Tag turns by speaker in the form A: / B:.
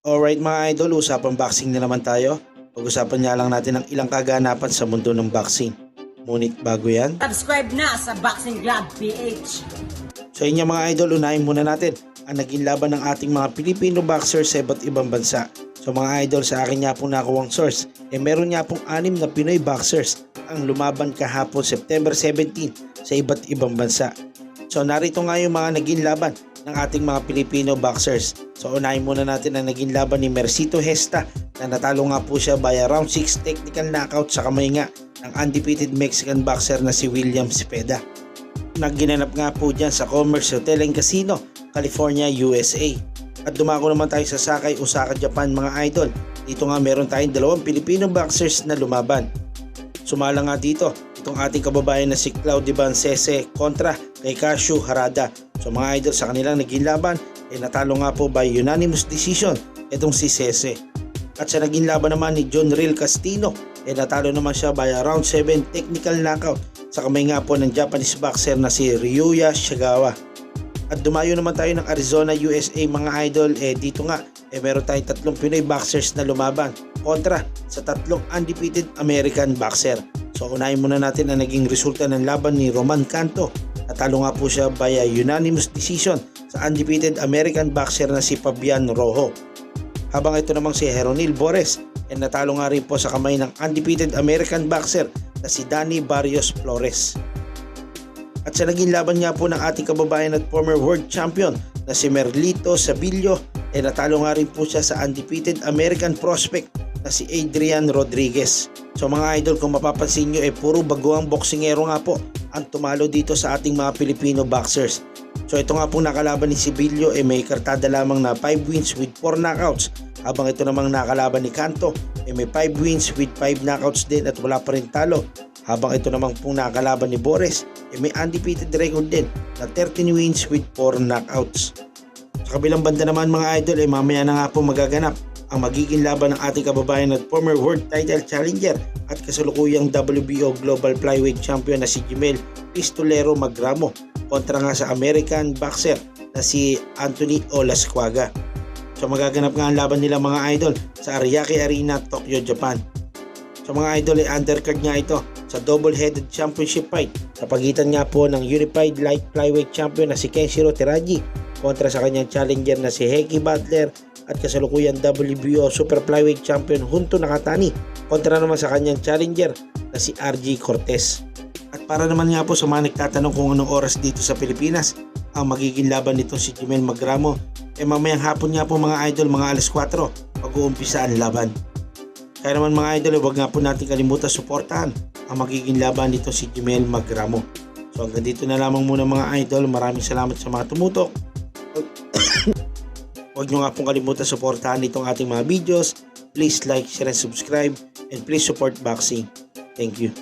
A: Alright mga idol, usapang boxing na naman tayo. Pag-usapan nga lang natin ang ilang kaganapan sa mundo ng boxing. Ngunit bago yan,
B: Subscribe na sa Boxing Glad PH.
A: sa inyo mga idol, unahin muna natin ang naging laban ng ating mga Pilipino boxers sa iba't ibang bansa. So mga idol, sa akin nga pong nakuwang source, meron nga pong 6 na Pinoy boxers ang lumaban kahapon September 17 sa iba't ibang bansa. So narito nga yung mga naging laban ng ating mga Pilipino boxers. So unahin muna natin ang naging laban ni Mercito Gesta na natalo nga po siya by round 6 technical knockout sa kamay nga ng undefeated Mexican boxer na si William Cepeda. Nagginanap nga po dyan sa Commerce Hotel and Casino, California, USA. At dumako naman tayo sa Sakai, Osaka, Japan mga idol. Dito nga meron tayong 2 Filipino boxers na lumaban. Sumala nga dito itong ating kababayan na si Claudio Bancese kontra kay Casio Harada. So mga idol, sa kanilang naging laban natalo nga po by unanimous decision itong si Sese. At sa naging laban naman ni John Real Castino natalo naman siya by round 7 technical knockout sa kamay nga po ng Japanese boxer na si Ryuya Shagawa. At dumayo naman tayo ng Arizona, USA mga idol. Dito nga meron tayong 3 Pinoy boxers na lumaban kontra sa 3 undefeated American boxer. So unahin muna natin ang naging resulta ng laban ni Roman Canto. Natalo nga po siya by unanimous decision sa undefeated American boxer na si Fabian Rojo. Habang ito namang si Jeronil Bores natalo nga rin po sa kamay ng undefeated American boxer na si Danny Barrios Flores. At sa naging laban nga po ng ating kababayan at former world champion na si Merlito Sabillo natalo nga rin po siya sa undefeated American prospect na si Adrian Rodriguez. So mga idol, kung mapapansin nyo puro baguang boksingero nga po ang tumalo dito sa ating mga Filipino boxers. So ito nga pong nakalaban ni Sibilyo may kartada lamang na 5 wins with 4 knockouts. Habang ito namang nakalaban ni Canto may 5 wins with 5 knockouts din at wala pa rin talo. Habang ito namang pong nakalaban ni Bores may undefeated record din na 13 wins with 4 knockouts. Sa kabilang banda naman mga idol mamaya na nga po magaganap ang magiging laban ng ating kababayan at former world title challenger at kasalukuyang WBO Global Flyweight Champion na si Jimel Pistolero Magramo kontra nga sa American boxer na si Anthony Olascuaga. So magaganap nga ang laban nila mga idol sa Ariake Arena, Tokyo, Japan. So mga idol undercard nga ito sa double-headed championship fight sa pagitan nga po ng Unified Light Flyweight Champion na si Kenshiro Teraji kontra sa kanyang challenger na si Heki Butler at kasalukuyang WBO Super Flyweight Champion Junto Nakatani kontra naman sa kanyang challenger na si RG Cortez. At para naman nga po sa mga nagtatanong kung anong oras dito sa Pilipinas ang magiging laban nito si Jimel Magramo mamayang hapon nga po mga idol, mga alas 4 pag-uumpisa ang laban. Kaya naman mga idol huwag nga po natin kalimutan suportahan ang magiging laban nito si Jimel Magramo. So hanggang dito na lamang muna mga idol. Maraming salamat sa mga tumutok. Huwag nyo nga pong kalimutan suportahan itong ating mga videos. Please like, share, and subscribe. And please support boxing. Thank you.